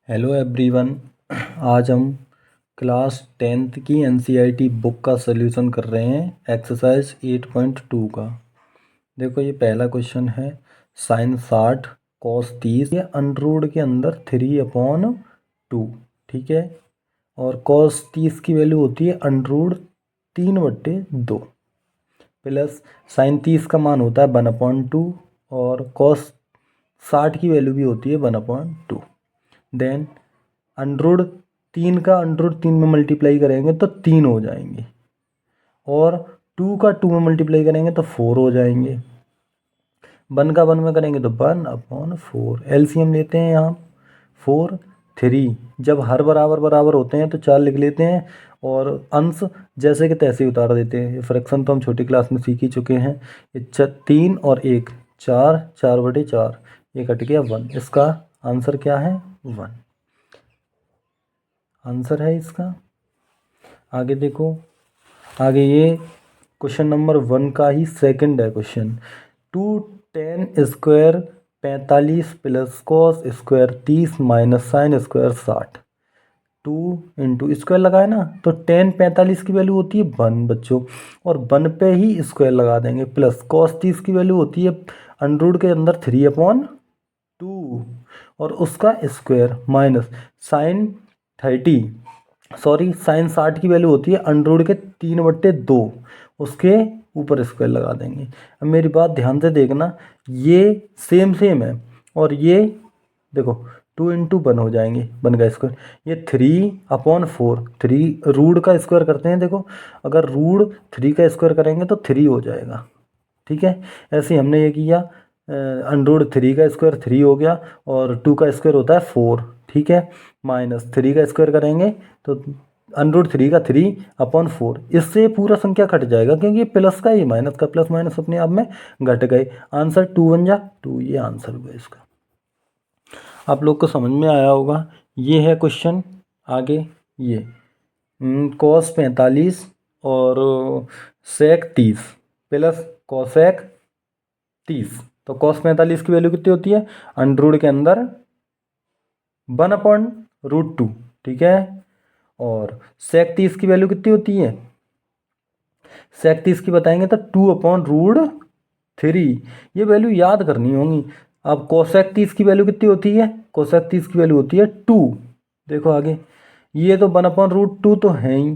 Hello everyone. आज हम class 10th की एनसीईआरटी बुक का सॉल्यूशन कर रहे हैं एक्सरसाइज 8.2 का। देखो ये पहला क्वेश्चन है, साइन 60 कॉस 30 ये अंडरवुड के अंदर 3/2, ठीक है। और कॉस 30 की वैल्यू होती है अंडरवुड 3/2 प्लस साइन 30 का मान होता है 1/2 और कॉस 60 की वैल्यू भी होती है 1/2। देन अंडरवुड 3 का अंडरवुड 3 में मल्टीप्लाई करेंगे तो 3 हो जाएंगे और 2 का 2 में मल्टीप्लाई करेंगे तो 4 हो जाएंगे। 1 का 1 में करेंगे तो 1/4। एलसीएम लेते हैं यहाँ 4 3। जब हर बराबर बराबर होते हैं तो 4 लिख लेते हैं और अंश जैसे कि तैसे ही उतार देते हैं। ये फ्रैक्शन तो हम छोटी क्लास में सीख ही चुके हैं। ये 3 और 1 4, 4/4 ये कट गया 1। इसका आंसर क्या है? 1 आंसर है इसका। आगे देखो, आगे ये क्वेश्चन नंबर 1 का ही सेकंड है question. 2tan² 45 plus cos square 30 minus sine square 60। 2 into square लगाए ना तो tan 45 की वैल्यू होती है 1 बच्चों, और 1 पे ही स्क्वायर लगा देंगे, प्लस कॉस 30 की वैल्यू होती है अंडरवुड के अंदर 3/2 और उसका स्क्वायर माइनस साइन 60 की वैल्यू होती है अंडरवुड के 3/2, उसके ऊपर स्क्वायर लगा देंगे। अब मेरी बात ध्यान से देखना, ये सेम है और ये देखो 2 इंटू 1 हो जाएंगे, 1 का स्क्वायर। ये 3/4, 3 रूट का स्क्वायर करते हैं। देखो अगर रूट 3 का स्क्वायर करेंगे तो 3 हो जाएगा, ठीक है। ऐसे ही हमने ये किया, अंडरवुड 3 का स्क्वायर 3 हो गया और 2 का स्क्वायर होता है 4, ठीक है। माइनस 3 का स्क्वायर करेंगे तो अंडरवुड 3 का 3/4। इससे पूरा संख्या कट जाएगा क्योंकि ये प्लस का, ये माइनस का, प्लस माइनस अपने आप में घट गए। आंसर 2 बन जा 2, ये आंसर हुआ इसका। आप लोग को समझ में आया होगा। ये है क्वेश्चन। आगे ये cos 45 और sec 30 प्लस cosec 30। तो cos 45 की वैल्यू कितनी होती है अंडरवुड के अंदर 1/√2, ठीक है। और sec 30 की वैल्यू कितनी होती है, sec 30 की बताएंगे तो 2/√3। ये वैल्यू याद करनी होगी। अब cosec 30 की वैल्यू कितनी होती है, cosec 30 की वैल्यू होती है 2। देखो आगे, ये तो 1/√2 तो है ही,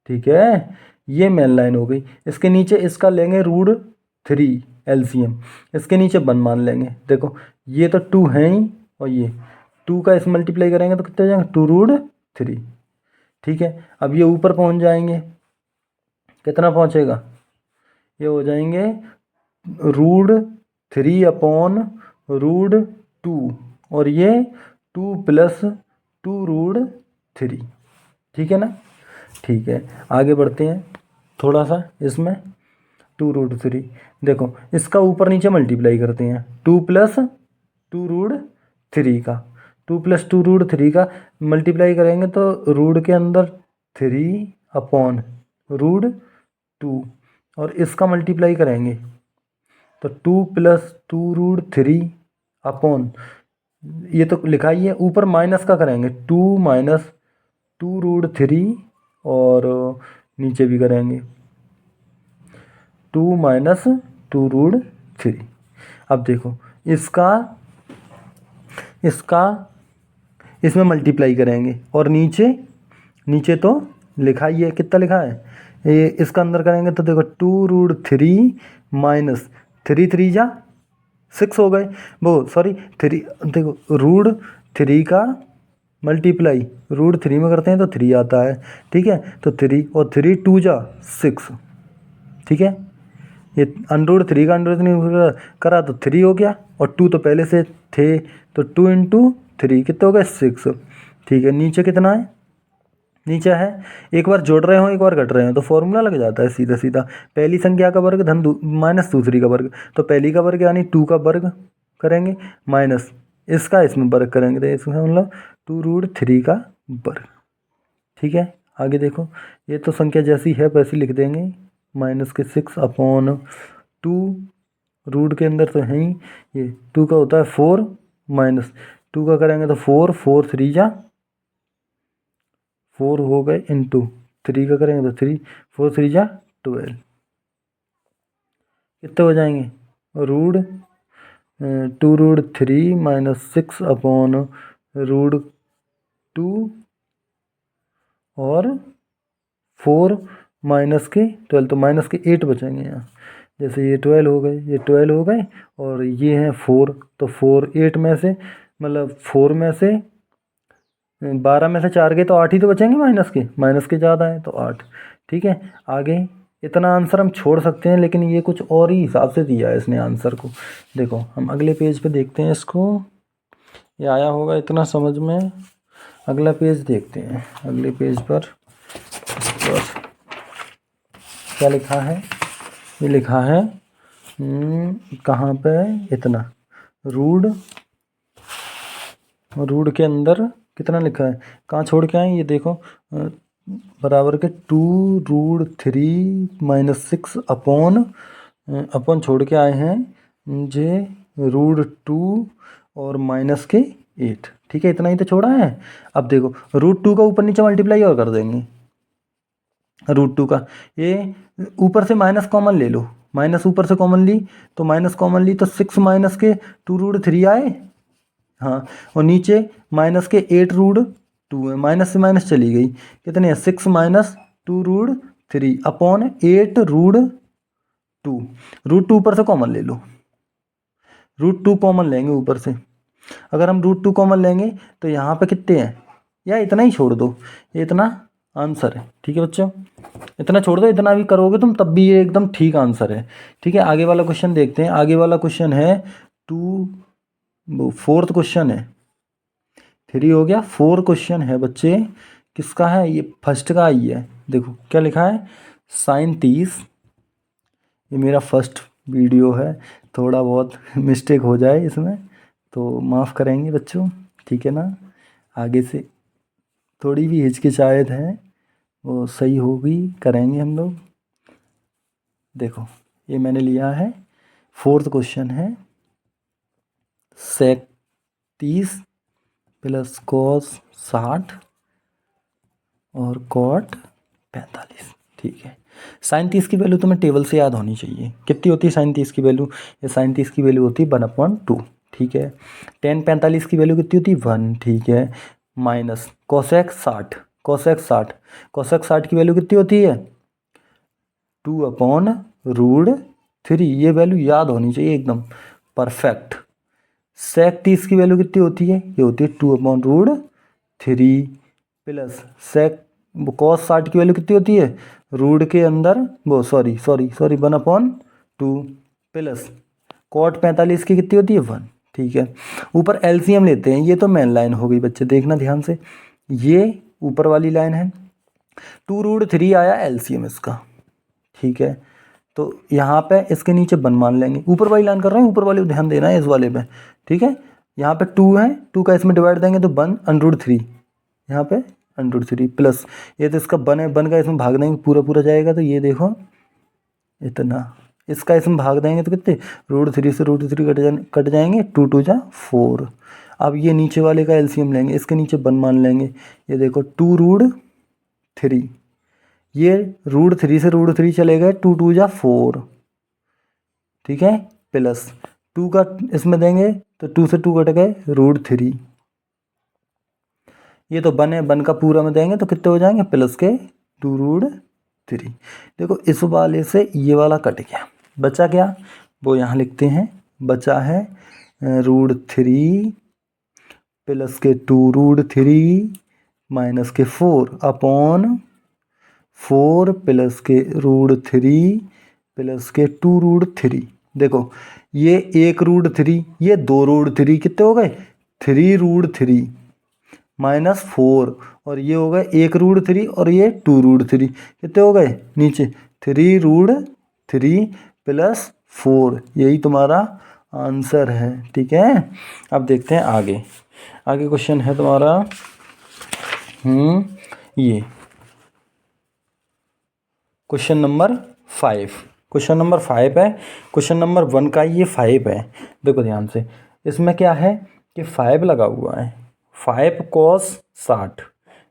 ठीक है। ये मेन लाइन हो गई। इसके नीचे इसका लेंगे √3 एलसीएम, इसके नीचे 1 मान लेंगे। देखो ये तो 2 है ही और ये 2 का इस मल्टीप्लाई करेंगे तो कितने हो जाएंगे 2√3, ठीक है। अब ये ऊपर पहुंच जाएंगे, कितना पहुंचेगा, ये हो जाएंगे √3/√2 और ये 2 + 2√3, ठीक है ना। ठीक है, आगे बढ़ते हैं थोड़ा सा इसमें। 2√3, देखो इसका ऊपर नीचे मल्टीप्लाई करते हैं। 2 + 2√3 का, 2 + 2√3 का मल्टीप्लाई करेंगे तो रूट के अंदर 3/√2 और इसका मल्टीप्लाई करेंगे तो 2 + 2√3 अपॉन, ये तो लिखा ही है, ऊपर माइनस का करेंगे 2 - 2√3 और नीचे भी करेंगे 2 - 2√3। अब देखो इसका इसमें मल्टीप्लाई करेंगे और नीचे तो लिखा ही है, कितना लिखा है, ये इसका अंदर करेंगे तो देखो 2√3 माइनस 3 3 जा 6 हो गए, वो सॉरी 3, देखो √3 का मल्टीप्लाई √3 में करते हैं तो 3 आता है, ठीक है। तो 3 और 3 2 जा 6, ठीक है। ये √3 का √3 करा तो 3 हो गया और 2 तो पहले से थे तो 2 × 3 कितने हो गए 6, ठीक है। नीचे कितना है, नीचे है, एक बार जोड़ रहे हो एक बार घट रहे हो तो फॉर्मूला लग जाता है सीधा सीधा। पहली संख्या का वर्ग धन माइनस दूसरी का वर्ग, तो पहली का वर्ग यानी 2 का वर्ग करेंगे माइनस इसका इसमें वर्ग करेंगे तो इसमें मतलब 2√3 का वर्ग, ठीक है। आगे देखो, ये तो संख्या जैसी है वैसी लिख देंगे, -6/2 रूट के अंदर तो है ही, ये 2 का होता है 4 - 2 का करेंगे तो 4, 4 3 जा 4 हो गए, इंटू 3 का करेंगे तो 3, 4 3 जा 12, कितने हो जाएंगे रूट 2√3 माइनस 6 अपॉन √2 और 4 माइनस के 12, तो माइनस के 8 बचेंगे यहाँ। जैसे ये 12 हो गए, ये 12 हो गए और ये हैं 4, तो 4 8 में से मतलब 4 में से 12 में से 4 गए तो 8 ही तो बचेंगे, माइनस के ज़्यादा है तो 8। ठीक है, आगे इतना आंसर हम छोड़ सकते हैं, लेकिन ये कुछ और ही हिसाब से दिया है इसने आंसर को। देखो हम अगले पेज पे देखते हैं इसको, ये आया होगा इतना समझ में। अगला पेज देखते हैं, अगले पेज पर क्या लिखा है। ये लिखा है कहाँ पे, इतना रूट के अंदर कितना लिखा है, कहाँ छोड़ के आए ये देखो, बराबर के 2√3 माइनस 6 अपॉन छोड़ के आए हैं जे √2 और माइनस के 8। ठीक है, इतना ही तो छोड़ा है। अब देखो √2 का ऊपर नीचे मल्टीप्लाई और कर देंगे, √2 का ये ऊपर से माइनस कॉमन ले लो, माइनस ऊपर से कॉमन ली तो माइनस कॉमन ली तो 6 माइनस के 2√3 आए, हाँ, और नीचे माइनस के 8√2 है, माइनस से माइनस चली गई, कितने हैं 6 माइनस 2√3 अपॉन 8√2, √2 ऊपर से कॉमन ले लो, √2 कॉमन लेंगे ऊपर से। अगर हम √2 कॉमन लेंगे तो यहाँ पे कितने हैं, या इतना ही छोड़ दो, ये इतना आंसर है। ठीक है बच्चों, इतना छोड़ दो, इतना भी करोगे तुम तब भी ये एकदम ठीक आंसर है। ठीक है, आगे वाला क्वेश्चन देखते हैं। आगे वाला क्वेश्चन है 4th क्वेश्चन है, 3 हो गया, 4 क्वेश्चन है बच्चे, किसका है ये, फर्स्ट का ही है। देखो क्या लिखा है, sin 30, ये मेरा फर्स्ट वीडियो है, थोड़ा बहुत मिस्टेक हो जाए इसमें तो माफ़ करेंगे बच्चों, ठीक है ना। आगे से थोड़ी भी हिचकिचाहट है वो सही होगी, करेंगे हम लोग। देखो ये मैंने लिया है, 4th क्वेश्चन है, sec 30 प्लस cos 60 और cot 45। ठीक है, sin 30 की वैल्यू तुम्हें टेबल से याद होनी चाहिए, कितनी होती है sin 30 की वैल्यू, ये sin 30 की वैल्यू होती है 1/2। ठीक है, tan 45 की वैल्यू कितनी होती है 1। ठीक है, माइनस cosec 60 की वैल्यू कितनी होती है 2/√3, ये वैल्यू याद होनी चाहिए एकदम परफेक्ट। sec 30 की वैल्यू कितनी होती है, ये होती है 2/√3 प्लस sec cos 60 की वैल्यू कितनी होती है रूट के अंदर वो सॉरी 1/2 प्लस cot 45 की कितनी होती है 1। ठीक है, ऊपर एलसीएम लेते हैं, ये तो मेन लाइन हो गई बच्चे, देखना ध्यान से, ये ऊपर वाली लाइन है, 2√3 आया एलसीएम इसका। ठीक है, तो यहाँ पे इसके नीचे 1 मान लेंगे, ऊपर वाली लाइन कर रहे हैं, ऊपर वाले को ध्यान देना है इस वाले पे। ठीक है, यहाँ पे 2 है, 2 का इसमें डिवाइड देंगे तो 1/3, यहाँ पे √3 प्लस ये तो इसका 1 है, 1 का इसमें भाग देंगे पूरा जाएगा, तो ये देखो इतना, इसका इसमें भाग देंगे तो कितने √3 से √3 कट जाएंगे, 2 2 जा 4। अब ये नीचे वाले का एलसीएम लेंगे, इसके नीचे 1 मान लेंगे, ये देखो 2√3, ये √3 से √3 चले गए, 2 2 जा 4। ठीक है, प्लस 2 का इसमें देंगे तो 2 से 2 कट गए √3, ये तो 1 है, 1 का पूरा में देंगे तो कितने हो जाएंगे प्लस के 2√3। देखो इस वाले से ये वाला कट गया, बचा क्या वो यहाँ लिखते हैं, बचा है √3 प्लस के 2√3 माइनस के 4 अपॉन 4 प्लस के √3 प्लस के 2√3। देखो ये 1√3, ये 2√3, कितने हो गए 3√3 माइनस 4, और ये हो गए 1√3 और ये 2√3, कितने हो गए नीचे 3√3 प्लस 4, यही तुम्हारा आंसर है। ठीक है, अब देखते हैं आगे क्वेश्चन है तुम्हारा ये क्वेश्चन नंबर 5, क्वेश्चन नंबर 5 है, क्वेश्चन नंबर 1 का ये 5 है। देखो ध्यान से, इसमें क्या है कि 5 लगा हुआ है, 5 cos 60,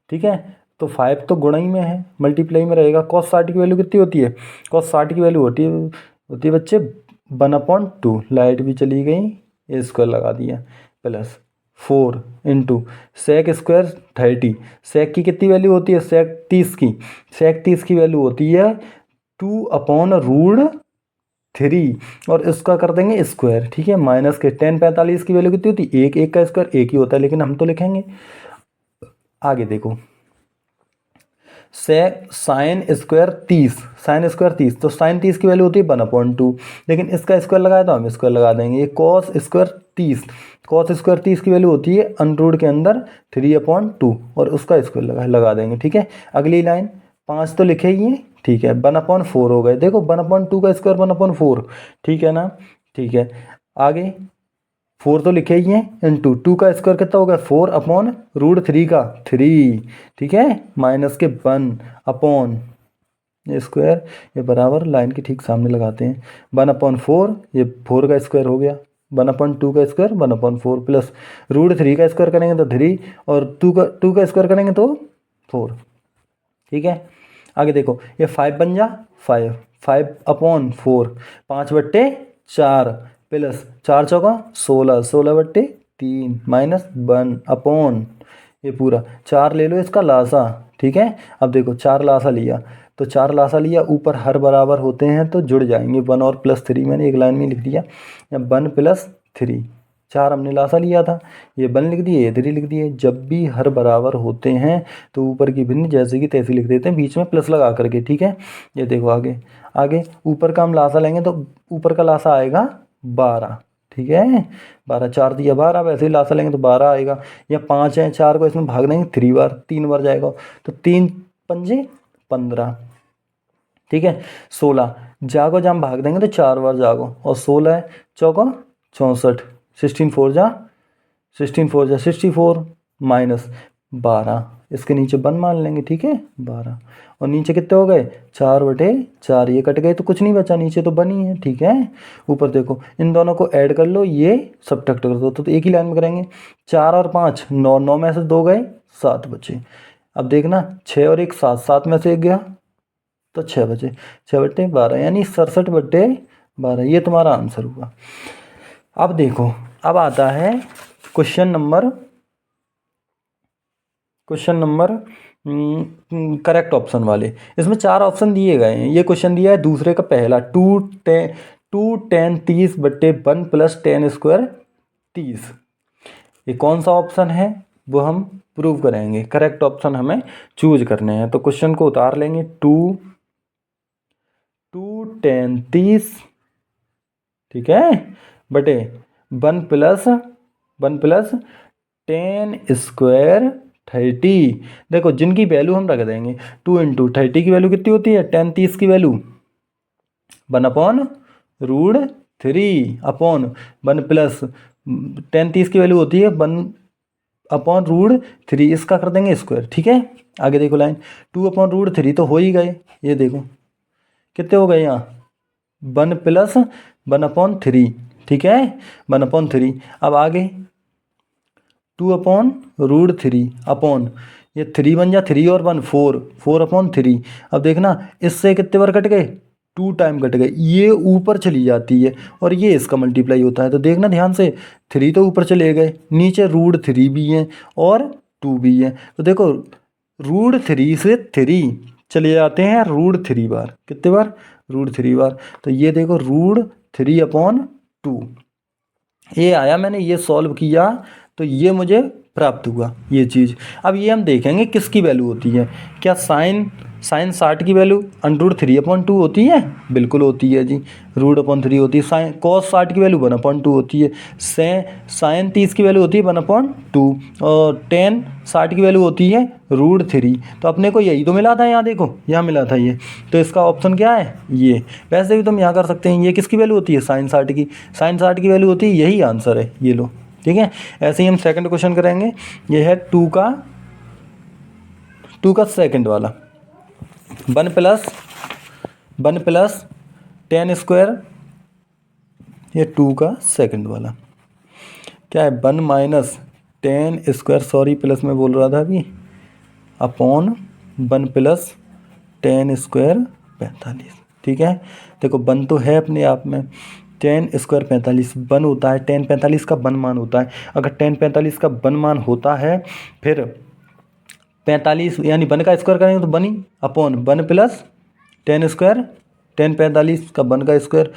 ठीक है। तो 5 तो गुणा ही में है, मल्टीप्लाई में रहेगा। cos 60 की वैल्यू कितनी होती है? cos 60 की वैल्यू होती है बच्चे 1/2। लाइट भी चली गई, ए स्क्वायर लगा दिया, प्लस 4 इंटू सेक स्क्वायर 30। सेक की कितनी वैल्यू होती है? सेक 30 की, सेक 30 की वैल्यू होती है 2/√3, और इसका कर देंगे स्क्वायर, ठीक है। माइनस के tan 45 की वैल्यू कितनी होती है? एक का स्क्वायर एक ही होता है, लेकिन हम तो लिखेंगे। आगे देखो, से साइन स्क्वायर 30, साइन स्क्वायर 30, तो साइन 30 की वैल्यू होती है 1/2, लेकिन इसका स्क्वायर लगाया तो हम स्क्वायर लगा देंगे। ये कॉस स्क्वायर 30, कॉस स्क्वायर 30 की वैल्यू होती है अंडर के अंदर 3/2, और उसका स्क्वायर लगा देंगे, ठीक है। अगली लाइन 5 तो लिखे ही है, ठीक है। 1/4 हो गए, देखो 1/2 का स्क्वायर 1/4, ठीक है ना, ठीक है। आगे 4 तो लिखे ही हैं, इंटू 2 का स्क्वायर कितना होगा? 4/√3 का 3, ठीक है, माइनस के 1 ये स्क्वायर, ये बराबर लाइन के ठीक सामने लगाते हैं। 1/4, ये 4 का स्क्वायर हो गया, 1/2 का स्क्वायर 1/4, प्लस √3 का स्क्वायर करेंगे तो 3, और 2 का स्क्वायर करेंगे तो 4, ठीक है। आगे देखो, ये 5 बन जा 5/4, 5/4, प्लस 4 चौका 16, 16/3, माइनस 1 ये पूरा 4 ले लो इसका लासा, ठीक है। अब देखो 4 लासा लिया, तो 4 लासा लिया, ऊपर हर बराबर होते हैं तो जुड़ जाएंगे, 1 और +3 मैंने एक लाइन में लिख दिया, 1 + 3, 4 हमने लासा लिया था, ये 1 लिख दिए, ये 3 लिख दिए। जब भी हर बराबर होते हैं तो ऊपर की भिन्न जैसे कि तैसे लिख देते हैं, बीच में प्लस लगा करके, ठीक है। ये देखो आगे, आगे ऊपर का हम लासा लेंगे तो ऊपर का लासा आएगा 12, ठीक है। 12, 4 दिया 12, वैसे ही लासा लेंगे तो 12 आएगा। या 5 है, 4 को इसमें भाग देंगे 3 बार जाएगा, तो 3 पंजे 15, ठीक है। 16 जागो जब हम भाग देंगे तो 4 बार जागो, और 16 है चौको 64, 16 4 जा 64, माइनस 12, इसके नीचे 1 मान लेंगे, ठीक है, 12, और नीचे कितने हो गए? 4/4, ये कट गए तो कुछ नहीं बचा, नीचे तो 1 ही है, ठीक है। ऊपर देखो, इन दोनों को ऐड कर लो, ये सब्ट्रैक्ट कर दो, तो एक ही लाइन में करेंगे। 4 और 5 9, 9 में से 2 गए, 7 बचे। अब देखना 6 और 1 7, 7 में से 1 गया तो 6 बचे, 6/12, यानी 67/12, ये तुम्हारा आंसर हुआ। अब देखो, अब आता है क्वेश्चन नंबर करेक्ट ऑप्शन वाले। इसमें 4 ऑप्शन दिए गए हैं। ये क्वेश्चन दिया है दूसरे का पहला, 2 tan 30/1 + tan स्क्वायर 30। ये कौन सा ऑप्शन है वो हम प्रूव करेंगे, करेक्ट ऑप्शन हमें चूज करने हैं। तो क्वेश्चन को उतार लेंगे, 2 tan 30, ठीक है, बटे 1 + tan स्क्वायर 30। देखो जिनकी वैल्यू हम रख देंगे, 2 × 30 की वैल्यू कितनी होती है? tan 30 की वैल्यू 1/√3 अपॉन 1 प्लस tan 30 की वैल्यू होती है 1/√3, इसका कर देंगे स्क्वायर, ठीक है। आगे देखो लाइन, 2/√3 तो हो ही गए, ये देखो कितने हो गए यहाँ, 1 + 1/3, ठीक है, 1/3। अब आगे 2/√3 अपॉन ये 3 बन जा, 3 और 1 4, 4/3। अब देखना इससे कितने बार कट गए? 2 टाइम कट गए, ये ऊपर चली जाती है और ये इसका मल्टीप्लाई होता है। तो देखना ध्यान से, 3 तो ऊपर चले गए, नीचे √3 भी है और 2 भी है। तो देखो √3 से 3 चले जाते हैं √3 बार, कितने बार? √3 बार। तो ये देखो √3/2 ये आया, मैंने ये सॉल्व किया तो ये मुझे प्राप्त हुआ ये चीज़। अब ये हम देखेंगे किसकी वैल्यू होती है। क्या साइन 60 की वैल्यू √3/2 होती है? बिल्कुल होती है जी, √3 होती है। साइन cos 60 की वैल्यू 1/2 होती है। साइन 30 की वैल्यू होती है 1/2, और tan 60 की वैल्यू होती है √3। तो अपने को यही तो मिला था, यहाँ देखो यहाँ मिला था ये, तो इसका ऑप्शन क्या है? ये। वैसे भी तुम यहाँ कर सकते हैं, ये किसकी वैल्यू होती है? साइन 60 की, साइन 60 की वैल्यू होती है, यही आंसर है, ये लो, ठीक है। ऐसे ही हम सेकंड क्वेश्चन करेंगे, ये है 2 का सेकंड वाला, 1 + tan स्क्वायर, ये 2 का सेकंड वाला, क्या है 1 minus ten square, sorry plus में बोल रहा था अभी, अपॉन 1 प्लस टेन स्क्वायर 45। ठीक है, देखो 1 तो है अपने आप में, टेन स्क्वायर 45 1 होता है, टेन 45 का 1 मान होता है। अगर टेन 45 का 1 मान होता है फिर 45 यानी 1 का स्क्वायर करेंगे तो 1 ही, upon 1 plus ten square, ten 45 का 1 का स्क्वायर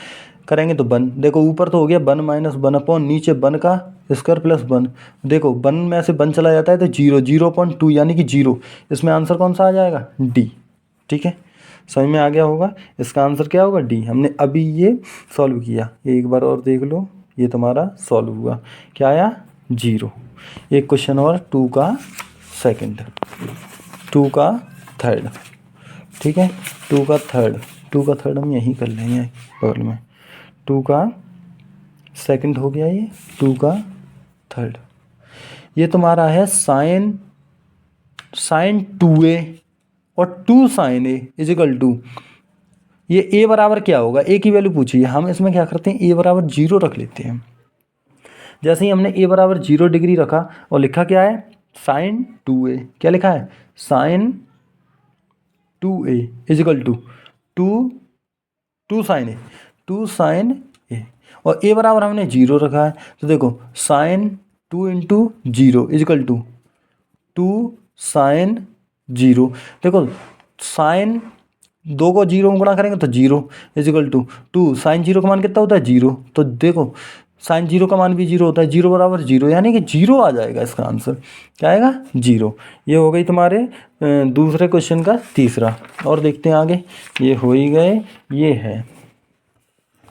करेंगे तो 1। देखो ऊपर तो हो गया 1 माइनस 1 अपॉन नीचे 1 का स्क्वायर प्लस 1। देखो 1 में से 1 चला जाता है तो 0, 0.2 यानी कि 0। इसमें आंसर कौन सा आ जाएगा? डी। ठीक है, समझ में आ गया होगा। इसका आंसर क्या होगा? डी। हमने अभी ये सॉल्व किया, एक बार और देख लो, ये तुम्हारा सॉल्व हुआ, क्या आया? 0। एक क्वेश्चन और 2 का सेकंड, 2 का थर्ड। ठीक है, 2 का थर्ड हम यहीं कर लेंगे बगल में। 2 का सेकंड हो गया ये, 2 का थर्ड। ये तुम्हारा है साइन 2a और 2 साइन ए इजिकल टू, ये a बराबर क्या होगा? a की वैल्यू पूछी है, हम इसमें क्या करते हैं, a बराबर 0 रख लेते हैं। जैसे ही हमने a बराबर 0 डिग्री रखा और लिखा क्या है? Sine 2a। क्या लिखा है? Sine 2a equal to 2 sine A, 2 sine A, और a बराबर हमने 0 रखा है, तो देखो sine 2 into 0 equal to 2 sine 0। देखो साइन 2 को 0 में गुणा करेंगे तो 0 इजिकल टू 2 साइन 0 का मान कितना होता है? 0। तो देखो साइन 0 का मान भी 0 होता है, 0 बराबर 0 यानी कि 0 आ जाएगा इसका आंसर। क्या आएगा? 0। ये हो गई तुम्हारे दूसरे क्वेश्चन का तीसरा। और देखते हैं आगे, ये हो ही गए, ये है,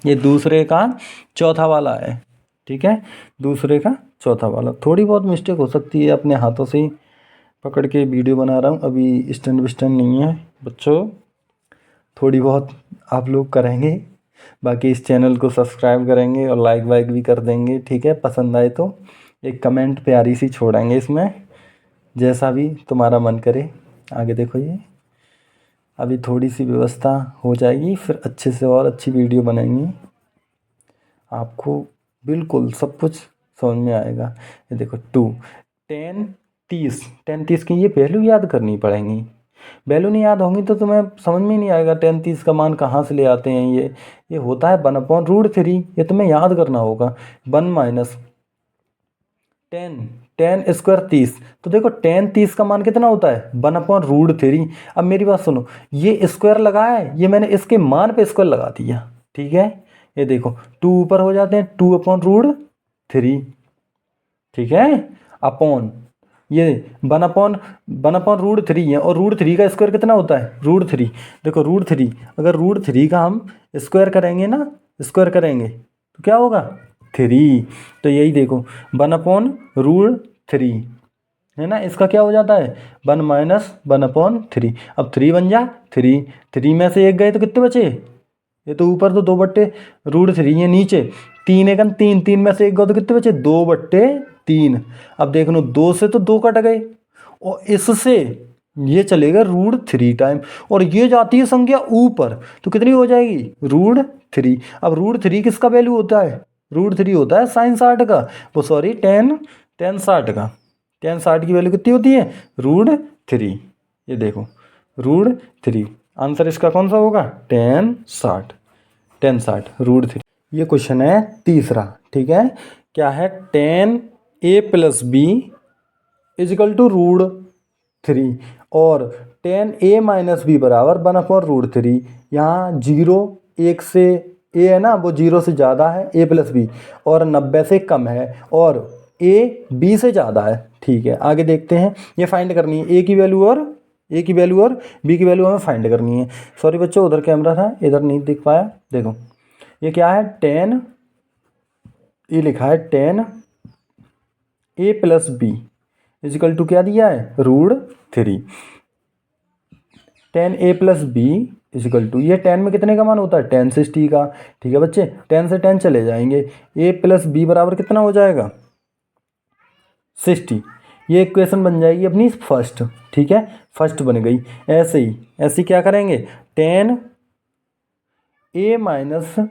ये दूसरे का चौथा वाला है। ठीक है, दूसरे का चौथा वाला। थोड़ी बहुत मिस्टेक हो सकती है, अपने हाथों से ही पकड़ के वीडियो बना रहा हूँ, अभी स्टैंड विस्टैंड नहीं है बच्चों, थोड़ी बहुत आप लोग करेंगे, बाकी इस चैनल को सब्सक्राइब करेंगे और लाइक वाइक भी कर देंगे। ठीक है, पसंद आए तो एक कमेंट प्यारी सी छोड़ेंगे इसमें, जैसा भी तुम्हारा मन करे। आगे देखो, ये अभी थोड़ी सी व्यवस्था हो जाएगी, फिर अच्छे से और अच्छी वीडियो बनेंगी, आपको बिल्कुल सब कुछ समझ में आएगा। ये देखो 2 10 30, 10 30 की ये वैल्यू याद करनी पड़ेंगी, वैल्यू नहीं याद होंगी तो तुम्हें समझ में नहीं आएगा 10 30 का मान कहाँ से ले आते हैं। ये होता है 1/√3, ये तुम्हें याद करना होगा। 1 माइनस 10 स्क्वायर 30, तो देखो 10 30 का मान कितना होता है? 1/√3। अब मेरी बात सुनो, ये स्क्वायर लगा है, ये मैंने इसके मान पे स्क्वायर लगा दिया। ठीक है, ये देखो 2 ऊपर हो जाते हैं, 2/√3। ठीक है, अपॉन ये 1/√3 है, और √3 का स्क्वायर कितना होता है? √3। देखो √3, अगर √3 का हम स्क्वायर करेंगे ना, स्क्वायर करेंगे तो क्या होगा? 3। तो यही देखो 1/√3 है ना, इसका क्या हो जाता है? 1 माइनस 1/3। अब 3 बन जा, 3 में से एक गए तो कितने बचे? ये तो ऊपर तो 2/√3 है, नीचे 3 एकन 3, 3 में से एक गए तो कितने बचे? 2/3। अब देख लो 2 से तो 2 कट गए, और इससे ये चलेगा √3 टाइम, और ये जाती है संख्या ऊपर, तो कितनी हो जाएगी? √3। अब √3 किसका वैल्यू होता है? √3 होता है साइन 60 का, वो सॉरी टेन 60 का। टेन 60 की वैल्यू कितनी होती है? √3। ये देखो √3, आंसर इसका कौन सा होगा? टेन 60 √3। ये क्वेश्चन है तीसरा। ठीक है, क्या है? 10a + b इजिकल टू √3 और 10a - b बराबर 1/√3। यहाँ 0 1 से a है ना, वो 0 से ज़्यादा है, a + b, और 90 से कम है, और a b से ज़्यादा है। ठीक है, आगे देखते हैं, ये फाइंड करनी है a की वैल्यू और b की वैल्यू हमें फाइंड करनी है। सॉरी बच्चों, उधर कैमरा था, इधर नहीं दिख पाया। देखो ये क्या है? 10, ये लिखा है 10a + b इजिकल टू क्या दिया है? √3। 10a + b इजिकल टू, ये 10 में कितने का मान होता है? 10 60 का। ठीक है बच्चे, 10 से 10 चले जाएंगे, a + b बराबर कितना हो जाएगा? 60। ये इक्वेशन बन जाएगी अपनी फर्स्ट। ठीक है, फर्स्ट बन गई। ऐसे ही क्या करेंगे? 10a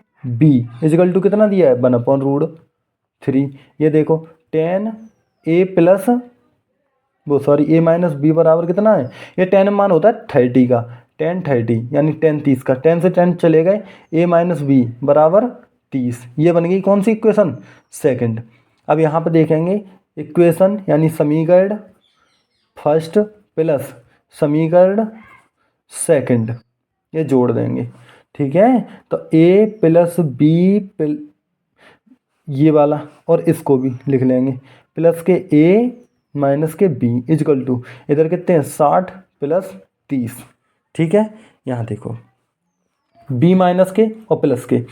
- b इजिकल टू कितना दिया है? 1/√3। ये देखो 10 a प्लस वो सॉरी a माइनस बी बराबर कितना है, ये 10 मान होता है 30 का, 10 30 यानी 10 30 का, 10 से 10 चले गए, a माइनस बी बराबर 30। ये बन गई कौन सी इक्वेशन, सेकंड। अब यहाँ पे देखेंगे इक्वेशन यानी समीकरण फर्स्ट प्लस समीकरण सेकंड, ये जोड़ देंगे, ठीक है। तो a प्लस बी ये वाला और इसको भी लिख लेंगे प्लस के a माइनस के b इजकल टू इधर कितने हैं 60 प्लस 30, ठीक है। यहाँ देखो b माइनस के और प्लस के,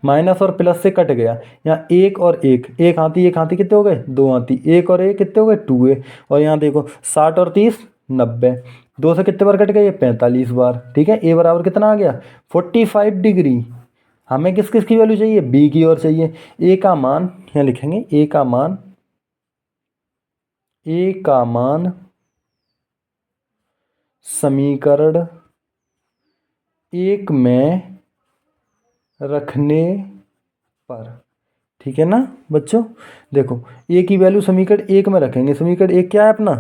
माइनस और प्लस से कट गया, यहाँ एक और एक हाथी कितने हो गए, दो हाथी, एक और एक कितने हो गए 2a, और यहाँ देखो 60 और 30 90, दो से कितने बार कट गए, 45 बार, ठीक है। a बराबर कितना आ गया 45 डिग्री। हमें किस किस की वैल्यू चाहिए, b की और चाहिए। a का मान यहाँ लिखेंगे, a का मान समीकरण 1 में रखने पर, ठीक है ना बच्चों। देखो a की वैल्यू समीकरण 1 में रखेंगे, समीकरण 1 क्या है अपना,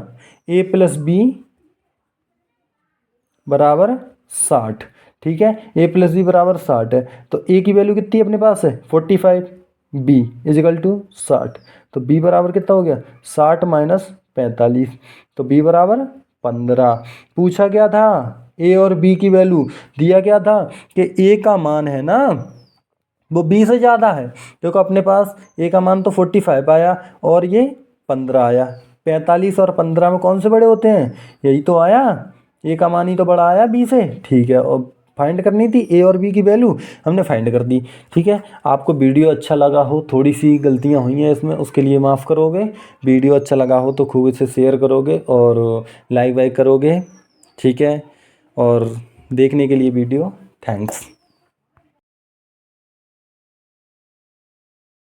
a प्लस बी बराबर 60, ठीक है। a प्लस बी बराबर 60 है, तो a की वैल्यू कितनी अपने पास है 45, b इजिकल टू 60, तो b बराबर कितना हो गया 60 माइनस 45, तो b बराबर 15। पूछा क्या था a और b की वैल्यू, दिया क्या था कि a का मान है ना वो b से ज़्यादा है, देखो अपने पास a का मान तो 45 आया और ये 15 आया, 45 और 15 में कौन से बड़े होते हैं, यही तो आया, a का मान ही तो बड़ा आया b से, ठीक है। और फाइंड करनी थी a और b की वैल्यू, हमने फाइंड कर दी, ठीक है। आपको वीडियो अच्छा लगा हो, थोड़ी सी गलतियां हुई हैं इसमें, उसके लिए माफ़ करोगे। वीडियो अच्छा लगा हो तो खूब इसे शेयर करोगे और लाइक वाइक करोगे, ठीक है। और देखने के लिए वीडियो थैंक्स।